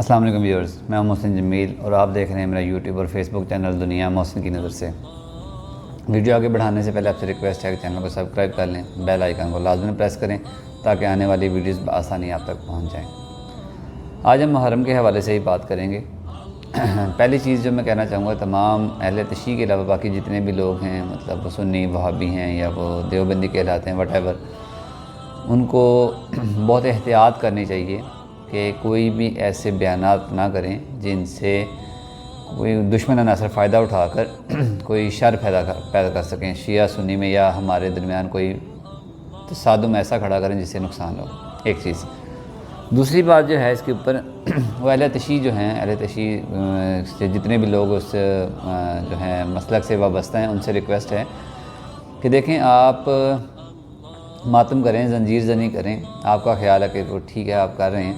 السلام علیکم ویورز، میں ہوں محسن جمیل اور آپ دیکھ رہے ہیں میرا یوٹیوب اور فیس بک چینل دنیا محسن کی نظر سے۔ ویڈیو آگے بڑھانے سے پہلے آپ سے ریکویسٹ ہے کہ چینل کو سبسکرائب کر لیں، بیل آئیکن کو لازمی پریس کریں تاکہ آنے والی ویڈیوز بآسانی آپ تک پہنچ جائیں۔ آج ہم محرم کے حوالے سے ہی بات کریں گے۔ پہلی چیز جو میں کہنا چاہوں گا، تمام اہل تشیع کے علاوہ باقی جتنے بھی لوگ ہیں، مطلب وہ سنی وہابی ہیں یا وہ دیوبندی کہلاتے ہیں، وٹ ایور، ان کو بہت احتیاط کرنی چاہیے کہ کوئی بھی ایسے بیانات نہ کریں جن سے کوئی دشمن عناصر فائدہ اٹھا کر کوئی شر پیدا کر سکیں، شیعہ سنی میں یا ہمارے درمیان کوئی تصادم ایسا کھڑا کریں جس سے نقصان ہو۔ ایک چیز۔ دوسری بات جو ہے اس کے اوپر، وہ اہل تشیع جو ہیں، اہل تشیع سے جتنے بھی لوگ اس جو ہیں مسلک سے وابستہ ہیں، ان سے ریکویسٹ ہے کہ دیکھیں، آپ ماتم کریں، زنجیر زنی کریں، آپ کا خیال ہے کہ وہ ٹھیک ہے آپ کر رہے ہیں،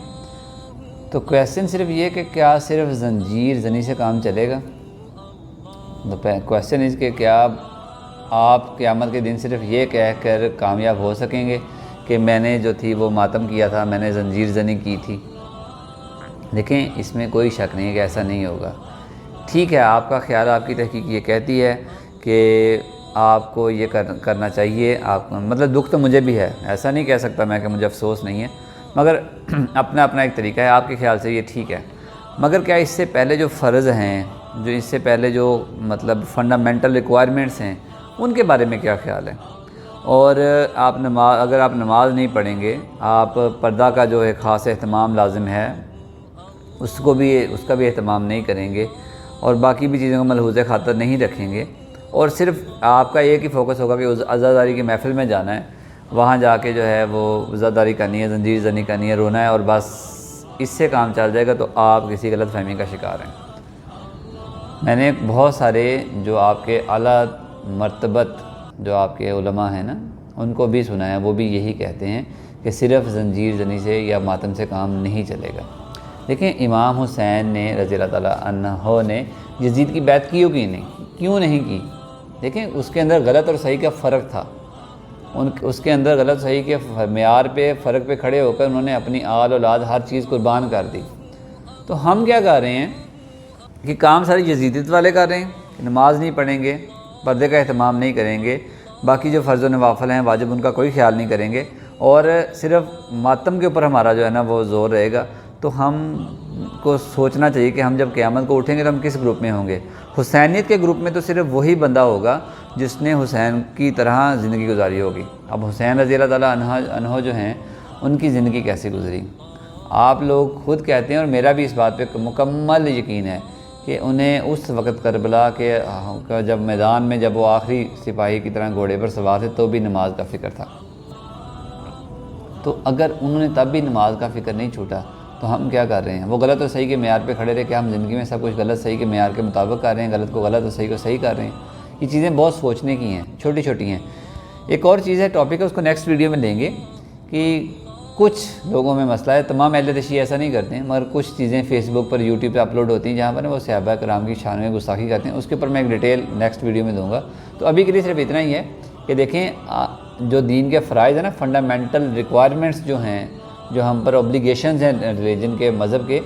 تو کویسچن صرف یہ کہ کیا صرف زنجیر زنی سے کام چلے گا؟ کویسچن اس کہ کیا آپ قیامت کے دن صرف یہ کہہ کر کامیاب ہو سکیں گے کہ میں نے جو تھی وہ ماتم کیا تھا، میں نے زنجیر زنی کی تھی؟ دیکھیں، اس میں کوئی شک نہیں ہے کہ ایسا نہیں ہوگا۔ ٹھیک ہے، آپ کا خیال، آپ کی تحقیق یہ کہتی ہے کہ آپ کو یہ کرنا چاہیے، آپ مطلب دکھ تو مجھے بھی ہے، ایسا نہیں کہہ سکتا میں کہ مجھے افسوس نہیں ہے، مگر اپنا اپنا ایک طریقہ ہے، آپ کے خیال سے یہ ٹھیک ہے، مگر کیا اس سے پہلے جو فرض ہیں، جو اس سے پہلے جو مطلب فنڈامنٹل ریکوائرمنٹس ہیں، ان کے بارے میں کیا خیال ہے؟ اور اگر آپ نماز نہیں پڑھیں گے، آپ پردہ کا جو ایک خاص اہتمام لازم ہے اس کا بھی اہتمام نہیں کریں گے، اور باقی بھی چیزوں کو ملحوظ خاطر نہیں رکھیں گے، اور صرف آپ کا ایک ہی فوکس ہوگا کہ عزاداری کی محفل میں جانا ہے، وہاں جا کے جو ہے وہ عزاداری کرنی ہے، زنجیر زنی کرنی ہے، رونا ہے، اور بس اس سے کام چل جائے گا، تو آپ کسی غلط فہمی کا شکار ہیں۔ میں نے بہت سارے جو آپ کے اعلیٰ مرتبت جو آپ کے علماء ہیں نا، ان کو بھی سنا ہے، وہ بھی یہی کہتے ہیں کہ صرف زنجیر زنی سے یا ماتم سے کام نہیں چلے گا۔ دیکھیں، امام حسین نے رضی اللہ تعالیٰ عنہ نے یزید کی بیعت کیوں نہیں کی؟ دیکھیں، اس کے اندر غلط اور صحیح کا فرق تھا، اس کے اندر غلط صحیح کے معیار پہ فرق پہ کھڑے ہو کر انہوں نے اپنی آل اولاد ہر چیز قربان کر دی۔ تو ہم کیا کر رہے ہیں کہ کام سارے یزیدیت والے کر رہے ہیں، کہ نماز نہیں پڑھیں گے، پردے کا اہتمام نہیں کریں گے، باقی جو فرض و نوافل ہیں واجب ان کا کوئی خیال نہیں کریں گے، اور صرف ماتم کے اوپر ہمارا جو ہے نا وہ زور رہے گا۔ تو ہم کو سوچنا چاہیے کہ ہم جب قیامت کو اٹھیں گے تو ہم کس گروپ میں ہوں گے؟ حسینیت کے گروپ میں تو صرف وہی بندہ ہوگا جس نے حسین کی طرح زندگی گزاری ہوگی۔ اب حسین رضی اللہ تعالیٰ عنہ جو ہیں، ان کی زندگی کیسے گزری؟ آپ لوگ خود کہتے ہیں، اور میرا بھی اس بات پہ مکمل یقین ہے کہ انہیں اس وقت کربلا کے جب میدان میں جب وہ آخری سپاہی کی طرح گھوڑے پر سوار تھے تو بھی نماز کا فکر تھا۔ تو اگر انہوں نے تب بھی نماز کا فکر نہیں چھوٹا تو ہم کیا کر رہے ہیں؟ وہ غلط اور صحیح کے معیار پہ کھڑے رہے کہ ہم زندگی میں سب کچھ غلط صحیح کے معیار کے مطابق کر رہے ہیں، غلط کو غلط اور صحیح کو صحیح کر رہے ہیں؟ یہ چیزیں بہت سوچنے کی ہیں، چھوٹی چھوٹی ہیں۔ ایک اور چیز ہے، ٹاپک ہے، اس کو نیکسٹ ویڈیو میں لیں گے، کہ کچھ لوگوں میں مسئلہ ہے، تمام اہل تشیع ایسا نہیں کرتے ہیں، مگر کچھ چیزیں فیس بک پر، یوٹیوب پہ اپلوڈ ہوتی ہیں جہاں پر وہ صحابہ کرام کی شان میں گستاخی کرتے ہیں، اس کے اوپر میں ایک ڈیٹیل نیکسٹ ویڈیو میں دوں گا۔ تو ابھی کے لیے صرف اتنا ہی ہے کہ دیکھیں، جو دین کے فرائض ہیں نا، فنڈامنٹل ریکوائرمنٹس جو ہیں، جو ہم پر اوبلیگیشنز ہیں ریلیجن کے، مذہب کے،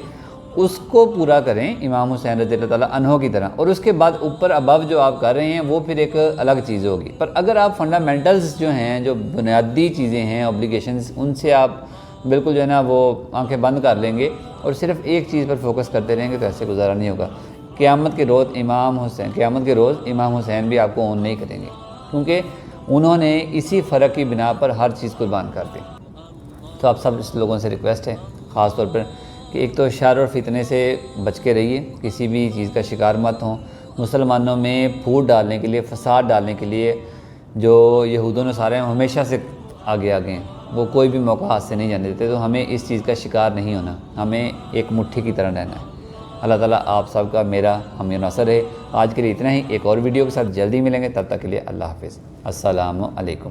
اس کو پورا کریں امام حسین رضی اللہ تعالیٰ عنہ کی طرح، اور اس کے بعد اوپر ابو جو آپ کر رہے ہیں وہ پھر ایک الگ چیز ہوگی۔ پر اگر آپ فنڈامنٹلز جو ہیں، جو بنیادی چیزیں ہیں، اوبلیگیشنز، ان سے آپ بالکل جو ہے نا وہ آنکھیں بند کر لیں گے اور صرف ایک چیز پر فوکس کرتے رہیں گے، تو ایسے گزارا نہیں ہوگا۔ قیامت کے روز امام حسین بھی آپ کو اون نہیں کریں گے، کیونکہ انہوں نے اسی فرق کی بنا پر ہر چیز قربان کر دی۔ تو آپ سب اس لوگوں سے ریکویسٹ ہے خاص طور پر کہ ایک تو شر اور فتنے سے بچ کے رہیے، کسی بھی چیز کا شکار مت ہوں۔ مسلمانوں میں پھوٹ ڈالنے کے لیے، فساد ڈالنے کے لیے جو یہود و نصارہ ہیں ہمیشہ سے آگے ہیں، وہ کوئی بھی موقع ہاتھ سے نہیں جانے دیتے، تو ہمیں اس چیز کا شکار نہیں ہونا، ہمیں ایک مٹھی کی طرح رہنا ہے۔ اللہ تعالیٰ آپ سب کا، میرا، ہم ناصر ہے۔ آج کے لیے اتنا ہی، ایک اور ویڈیو کے ساتھ جلدی ملیں گے، تب تک کے لیے اللہ حافظ، السلام علیکم۔